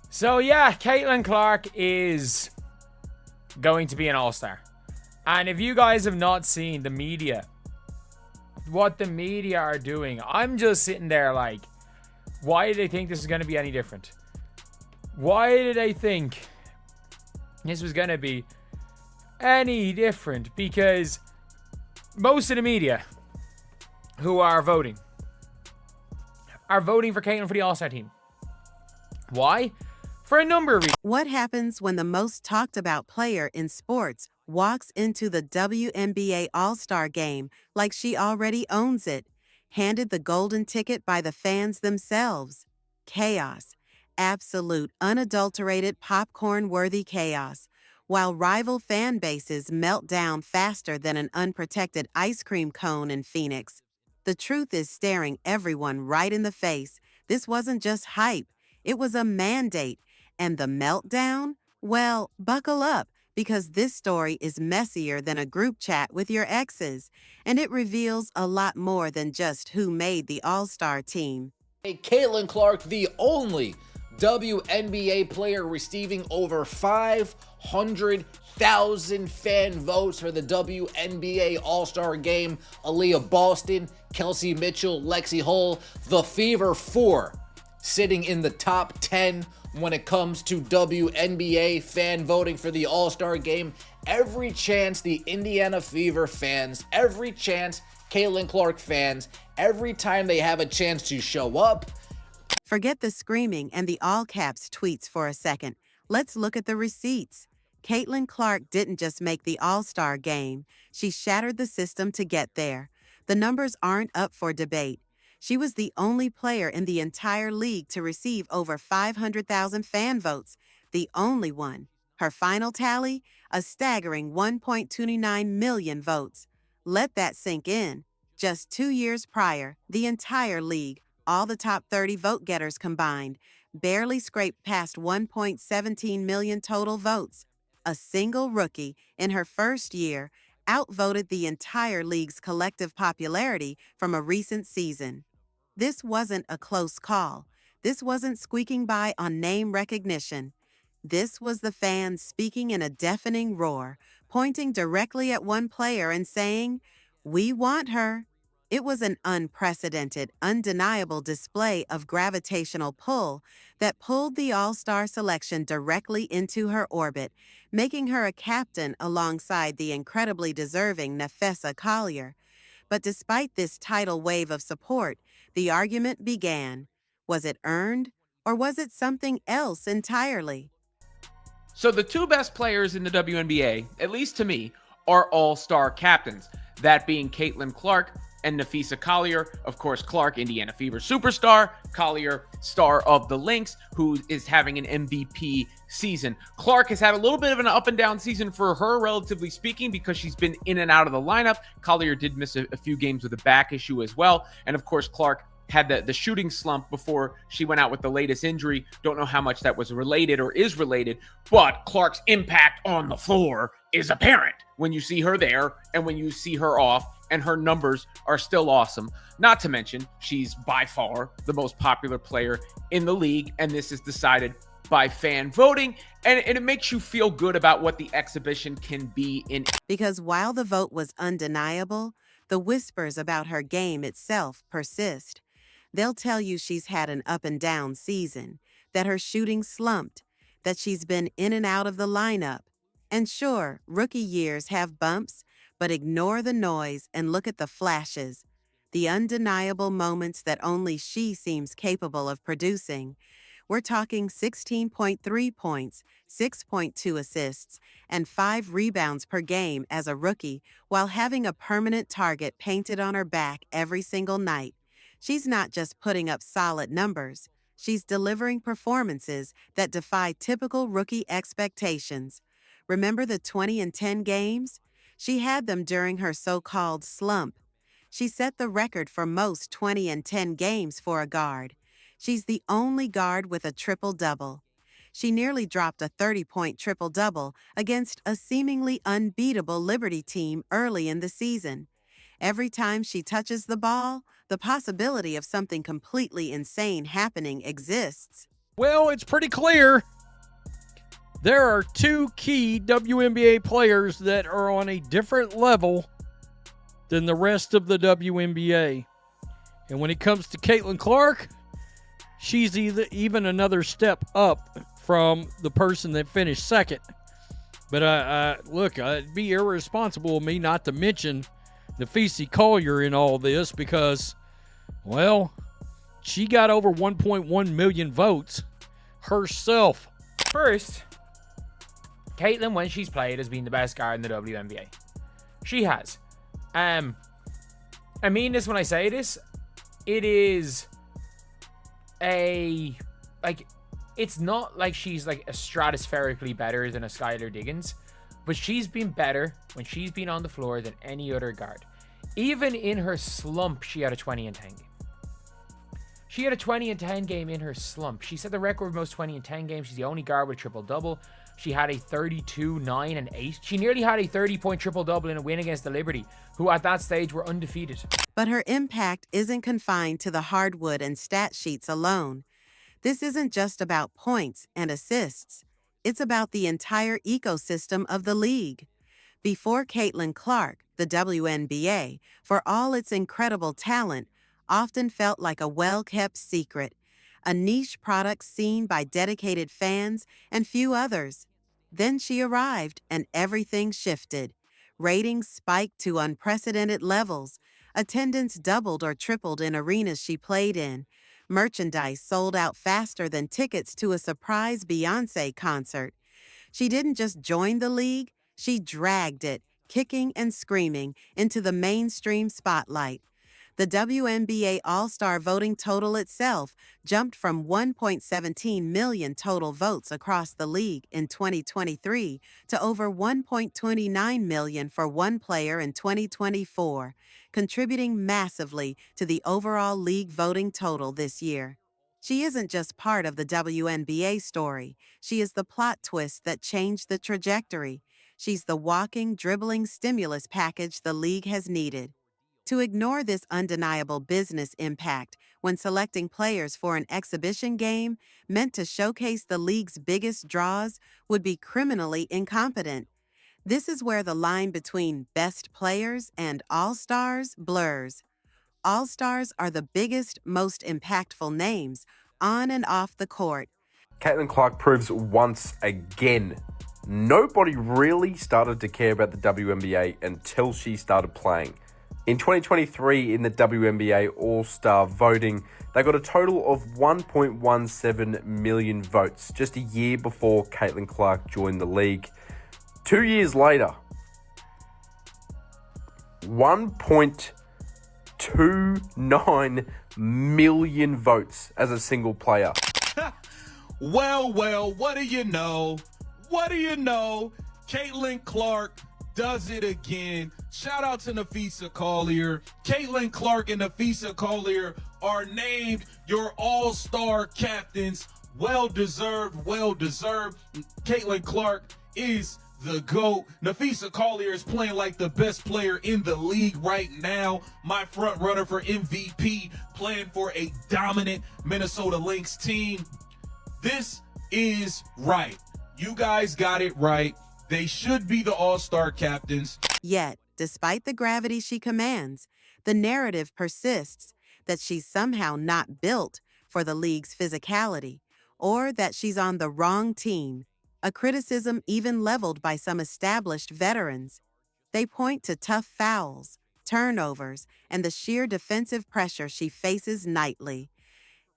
So yeah, Caitlin Clark is going to be an all-star. And if you guys have not seen the media, what the media are doing, I'm just sitting there like, why do they think this is going to be any different? Why did they think this was going to be any different? Because most of the media who are voting for Caitlin for the All-Star team. Why? For a number of reasons. What happens when the most talked about player in sports walks into the WNBA All-Star game like she already owns it, handed the golden ticket by the fans themselves? Chaos. Absolute, unadulterated, popcorn-worthy chaos. While rival fan bases melt down faster than an unprotected ice cream cone in Phoenix, the truth is staring everyone right in the face. This wasn't just hype. It was a mandate. And the meltdown? Well, buckle up, because this story is messier than a group chat with your exes, and it reveals a lot more than just who made the All-Star team. Caitlin Clark, the only WNBA player receiving over 500,000 fan votes for the WNBA All-Star Game. Aaliyah Boston, Kelsey Mitchell, Lexi Hull, the Fever 4, sitting in the top 10 when it comes to WNBA fan voting for the All-Star Game. Every chance the Indiana Fever fans, every chance Caitlin Clark fans, every time they have a chance to show up. Forget the screaming and the all-caps tweets for a second. Let's look at the receipts. Caitlin Clark didn't just make the All-Star game. She shattered the system to get there. The numbers aren't up for debate. She was the only player in the entire league to receive over 500,000 fan votes, the only one. Her final tally? A staggering 1.29 million votes. Let that sink in. Just 2 years prior, the entire league, all the top 30 vote-getters combined, barely scraped past 1.17 million total votes. A single rookie, in her first year, outvoted the entire league's collective popularity from a recent season. This wasn't a close call. This wasn't squeaking by on name recognition. This was the fans speaking in a deafening roar, pointing directly at one player and saying, "We want her." It was an unprecedented, undeniable display of gravitational pull that pulled the All-Star selection directly into her orbit, making her a captain alongside the incredibly deserving Nafessa Collier. But despite this tidal wave of support, the argument began. Was it earned, or was it something else entirely? So the two best players in the WNBA, at least to me, are all-star captains. That being Caitlin Clark and Nafessa Collier. Of course, Clark, Indiana Fever superstar. Collier, star of the Lynx, who is having an MVP season. Clark has had a little bit of an up and down season for her, relatively speaking, because she's been in and out of the lineup. Collier did miss a few games with a back issue as well. And of course, Clark had the shooting slump before she went out with the latest injury. Don't know how much that was related or is related, but Clark's impact on the floor is apparent when you see her there and when you see her off, and her numbers are still awesome. Not to mention, she's by far the most popular player in the league, and this is decided by fan voting, and it makes you feel good about what the exhibition can be in. Because while the vote was undeniable, the whispers about her game itself persist. They'll tell you she's had an up and down season, that her shooting slumped, that she's been in and out of the lineup. And sure, rookie years have bumps, but ignore the noise and look at the flashes, the undeniable moments that only she seems capable of producing. We're talking 16.3 points, 6.2 assists, and 5 rebounds per game as a rookie, while having a permanent target painted on her back every single night. She's not just putting up solid numbers. She's delivering performances that defy typical rookie expectations. Remember the 20-10 games? She had them during her so-called slump. She set the record for most 20-10 games for a guard. She's the only guard with a triple-double. She nearly dropped a 30-point triple-double against a seemingly unbeatable Liberty team early in the season. Every time she touches the ball, the possibility of something completely insane happening exists. Well, it's pretty clear. There are two key WNBA players that are on a different level than the rest of the WNBA. And when it comes to Caitlin Clark, she's even another step up from the person that finished second. But look, it'd be irresponsible of me not to mention Nafisa Collier in all this because, well, she got over 1.1 million votes herself. First, Caitlin, when she's played, has been the best guard in the WNBA. She has. I mean this when I say this. It is it's not like she's like a stratospherically better than a Skylar Diggins, but she's been better when she's been on the floor than any other guard. Even in her slump, she had a 20 and 10 game. She had a 20 and 10 game in her slump. She set the record of most 20 and 10 games. She's the only guard with a triple-double. She had a 32, 9, and 8. She nearly had a 30-point triple-double in a win against the Liberty, who at that stage were undefeated. But her impact isn't confined to the hardwood and stat sheets alone. This isn't just about points and assists. It's about the entire ecosystem of the league. Before Caitlin Clark, the WNBA, for all its incredible talent, often felt like a well-kept secret, a niche product seen by dedicated fans and few others. Then she arrived and everything shifted. Ratings spiked to unprecedented levels. Attendance doubled or tripled in arenas she played in. Merchandise sold out faster than tickets to a surprise Beyoncé concert. She didn't just join the league, she dragged it, kicking and screaming, into the mainstream spotlight. The WNBA All-Star voting total itself jumped from 1.17 million total votes across the league in 2023 to over 1.29 million for one player in 2024, contributing massively to the overall league voting total this year. She isn't just part of the WNBA story. She is the plot twist that changed the trajectory. She's the walking, dribbling stimulus package the league has needed. To ignore this undeniable business impact when selecting players for an exhibition game meant to showcase the league's biggest draws would be criminally incompetent. This is where the line between best players and all-stars blurs. All-stars are the biggest, most impactful names on and off the court. Caitlin Clark proves once again nobody really started to care about the WNBA until she started playing. In 2023, in the WNBA All-Star voting, they got a total of 1.17 million votes, just a year before Caitlin Clark joined the league. 2 years later, 1.29 million votes as a single player. Well, what do you know? What do you know? Caitlin Clark does it again. Shout out to Nafisa Collier. Caitlin Clark and Nafisa Collier are named your all-star captains. Well deserved, well deserved. Caitlin Clark is the GOAT. Nafisa Collier is playing like the best player in the league right now. My front runner for MVP, playing for a dominant Minnesota Lynx team. This is right. You guys got it right. They should be the all-star captains. Yet, despite the gravity she commands, the narrative persists that she's somehow not built for the league's physicality, or that she's on the wrong team, a criticism even leveled by some established veterans. They point to tough fouls, turnovers, and the sheer defensive pressure she faces nightly.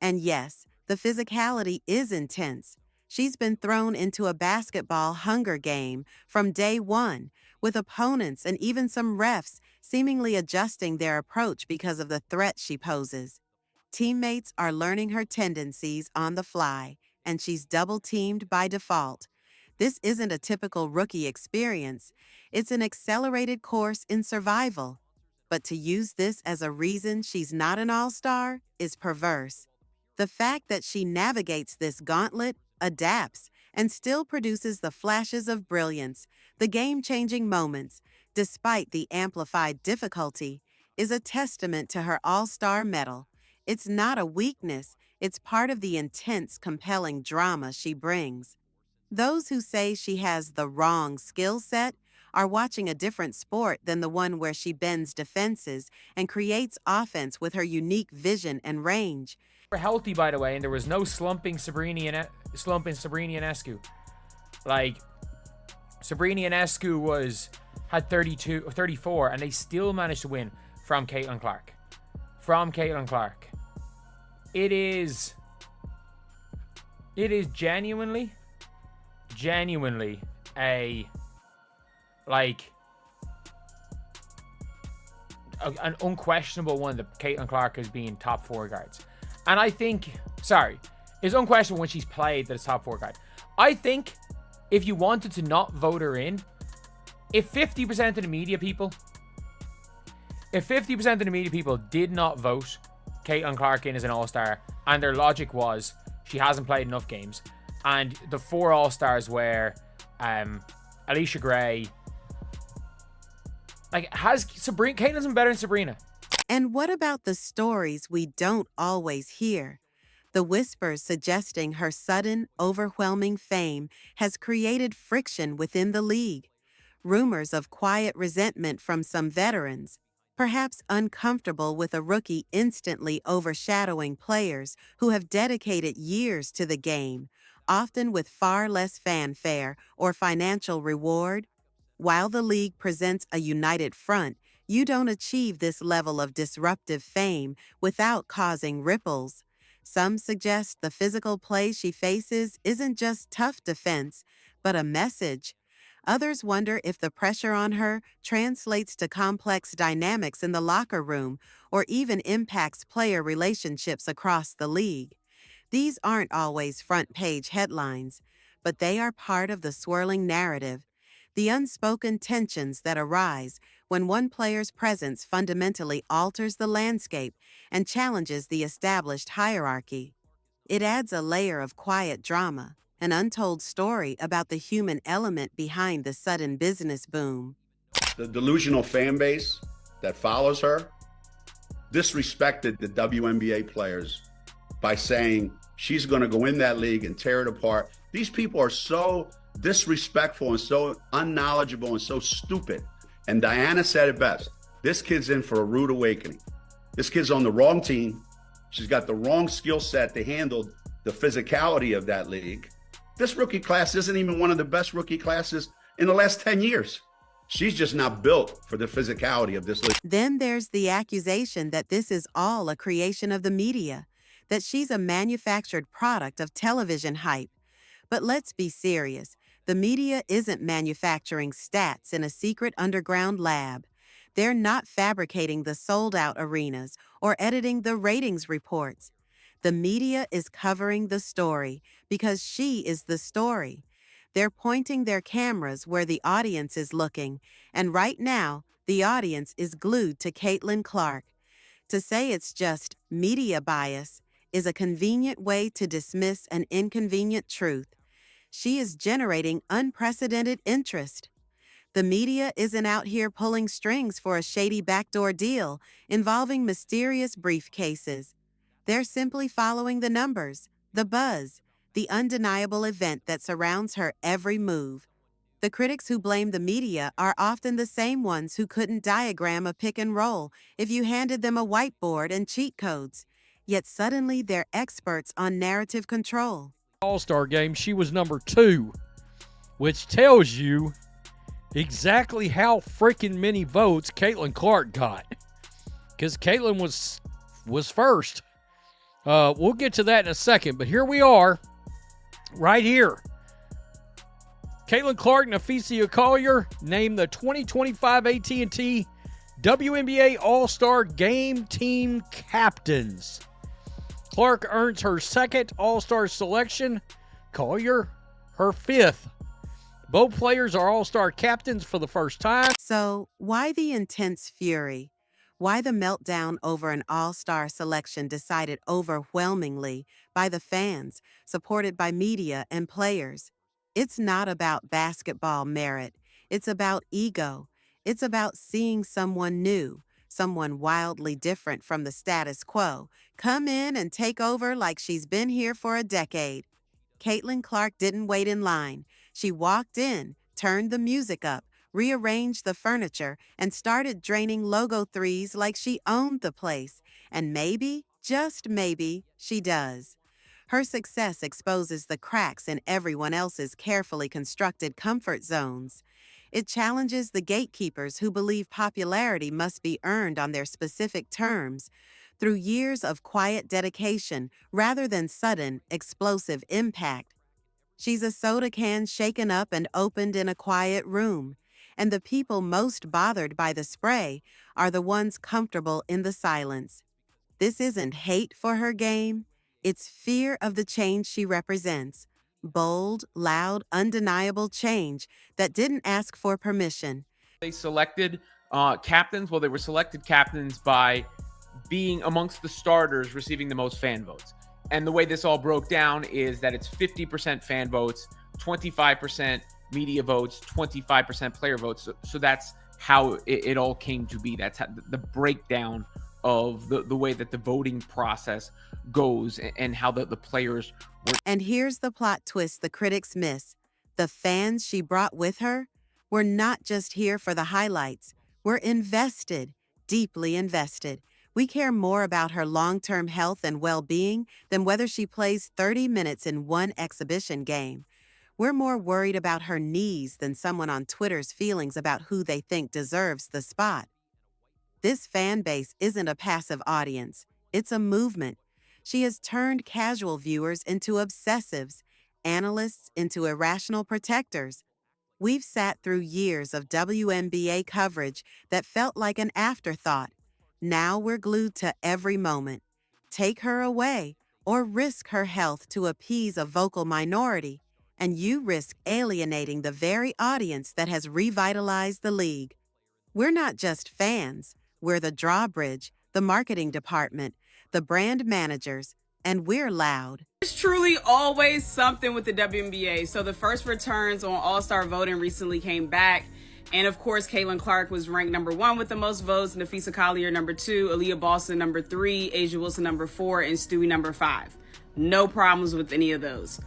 And yes, the physicality is intense. She's been thrown into a basketball hunger game from day one, with opponents and even some refs seemingly adjusting their approach because of the threat she poses. Teammates are learning her tendencies on the fly, and she's double-teamed by default. This isn't a typical rookie experience. It's an accelerated course in survival. But to use this as a reason she's not an all-star is perverse. The fact that she navigates this gauntlet, adapts, and still produces the flashes of brilliance, the game-changing moments, despite the amplified difficulty, is a testament to her all-star mettle. It's not a weakness, It's part of the intense, compelling drama she brings. Those who say she has the wrong skill set are watching a different sport than the one where she bends defenses and creates offense with her unique vision and range. We're healthy, by the way, and there was no slumping Sabrina Ionescu. Like, Sabrina Ionescu had 32 or 34, and they still managed to win from Caitlin Clark. It is genuinely an unquestionable one that Caitlin Clark has been top 4 guards. And I think, it's unquestionable when she's played that it's top 4 guard. I think if you wanted to not vote her in, if 50% of the media people did not vote Caitlin Clark in as an all-star, and their logic was she hasn't played enough games, and the 4 all-stars were Alicia Gray, Caitlin's been better than Sabrina. And what about the stories we don't always hear? The whispers suggesting her sudden, overwhelming fame has created friction within the league. Rumors of quiet resentment from some veterans, perhaps uncomfortable with a rookie instantly overshadowing players who have dedicated years to the game, often with far less fanfare or financial reward. While the league presents a united front, you don't achieve this level of disruptive fame without causing ripples. Some suggest the physical play she faces isn't just tough defense, but a message. Others wonder if the pressure on her translates to complex dynamics in the locker room or even impacts player relationships across the league. These aren't always front-page headlines, but they are part of the swirling narrative, the unspoken tensions that arise when one player's presence fundamentally alters the landscape and challenges the established hierarchy. It adds a layer of quiet drama, an untold story about the human element behind the sudden business boom. The delusional fan base that follows her disrespected the WNBA players by saying she's going to go in that league and tear it apart. These people are so disrespectful and so unknowledgeable and so stupid. And Diana said it best. This kid's in for a rude awakening. This kid's on the wrong team. She's got the wrong skill set to handle the physicality of that league. This rookie class isn't even one of the best rookie classes in the last 10 years. She's just not built for the physicality of this league. Then there's the accusation that this is all a creation of the media, that she's a manufactured product of television hype. But let's be serious. The media isn't manufacturing stats in a secret underground lab. They're not fabricating the sold-out arenas or editing the ratings reports. The media is covering the story because she is the story. They're pointing their cameras where the audience is looking, and right now, the audience is glued to Caitlin Clark. To say it's just media bias is a convenient way to dismiss an inconvenient truth. She is generating unprecedented interest. The media isn't out here pulling strings for a shady backdoor deal involving mysterious briefcases. They're simply following the numbers, the buzz, the undeniable event that surrounds her every move. The critics who blame the media are often the same ones who couldn't diagram a pick and roll if you handed them a whiteboard and cheat codes. Yet suddenly they're experts on narrative control. All-Star game, she was number 2, which tells you exactly how freaking many votes Caitlin Clark got. Because Caitlin was first. We'll get to that in a second, but here we are, right here. Caitlin Clark and Nafisa Collier named the 2025 AT&T WNBA All-Star Game Team Captains. Clark earns her second All-Star selection, Collier her 5th. Both players are All-Star captains for the first time. So, why the intense fury? Why the meltdown over an all-star selection decided overwhelmingly by the fans, supported by media and players? It's not about basketball merit. It's about ego. It's about seeing someone new, someone wildly different from the status quo, come in and take over like she's been here for a decade. Caitlin Clark didn't wait in line. She walked in, turned the music up, rearranged the furniture, and started draining logo threes like she owned the place. And maybe, just maybe, she does. Her success exposes the cracks in everyone else's carefully constructed comfort zones. It challenges the gatekeepers who believe popularity must be earned on their specific terms through years of quiet dedication rather than sudden, explosive impact. She's a soda can shaken up and opened in a quiet room, and the people most bothered by the spray are the ones comfortable in the silence. This isn't hate for her game, it's fear of the change she represents. Bold, loud, undeniable change that didn't ask for permission. They selected captains. Well, they were selected captains by being amongst the starters receiving the most fan votes. And the way this all broke down is that it's 50% fan votes, 25% media votes, 25% player votes. So that's how it all came to be. That's how the breakdown of the way that the voting process goes and how the players were. And here's the plot twist the critics miss. The fans she brought with her were not just here for the highlights. We're invested, deeply invested. We care more about her long-term health and well-being than whether she plays 30 minutes in one exhibition game. We're more worried about her knees than someone on Twitter's feelings about who they think deserves the spot. This fan base isn't a passive audience. It's a movement. She has turned casual viewers into obsessives, analysts into irrational protectors. We've sat through years of WNBA coverage that felt like an afterthought. Now we're glued to every moment. Take her away or risk her health to appease a vocal minority, and you risk alienating the very audience that has revitalized the league. We're not just fans. We're the drawbridge, the marketing department, the brand managers, and we're loud. It's truly always something with the WNBA. So the first returns on All-Star voting recently came back. And of course, Caitlin Clark was ranked number 1 with the most votes, Nafisa Collier number 2, Aaliyah Boston number 3, Asia Wilson number 4, and Stewie number 5. No problems with any of those.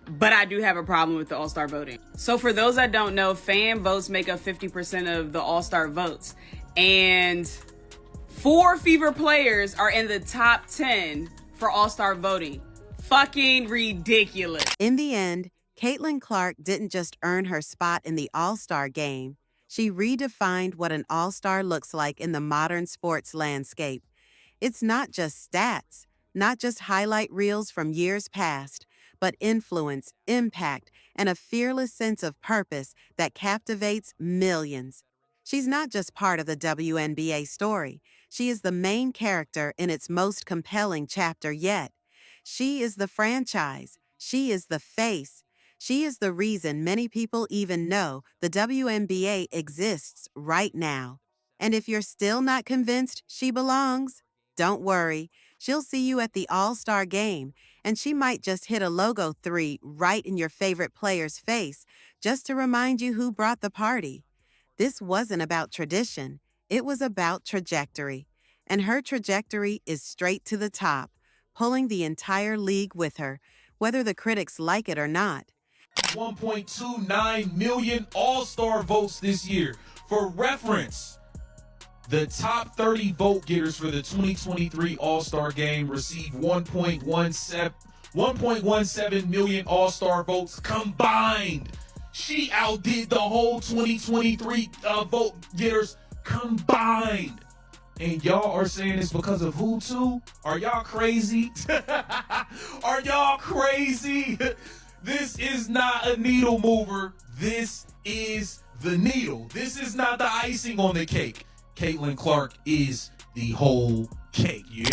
But I do have a problem with the All-Star voting. So for those that don't know, fan votes make up 50% of the All-Star votes. And 4 Fever players are in the top 10 for All-Star voting. Fucking ridiculous. In the end, Caitlin Clark didn't just earn her spot in the All-Star game. She redefined what an All-Star looks like in the modern sports landscape. It's not just stats, not just highlight reels from years past, but influence, impact, and a fearless sense of purpose that captivates millions. She's not just part of the WNBA story. She is the main character in its most compelling chapter yet. She is the franchise. She is the face. She is the reason many people even know the WNBA exists right now. And if you're still not convinced she belongs, don't worry. She'll see you at the All-Star game, and she might just hit a logo 3 right in your favorite player's face just to remind you who brought the party. This wasn't about tradition. It was about trajectory. And her trajectory is straight to the top, pulling the entire league with her, whether the critics like it or not. 1.29 million All-Star votes this year. For reference, the top 30 vote getters for the 2023 All-Star Game received 1.17 million All-Star votes combined. She outdid the whole 2023 vote getters combined. And y'all are saying it's because of who too? Are y'all crazy? Are y'all crazy? This is not a needle mover. This is the needle. This is not the icing on the cake. Caitlin Clark is the whole cake. Yeah.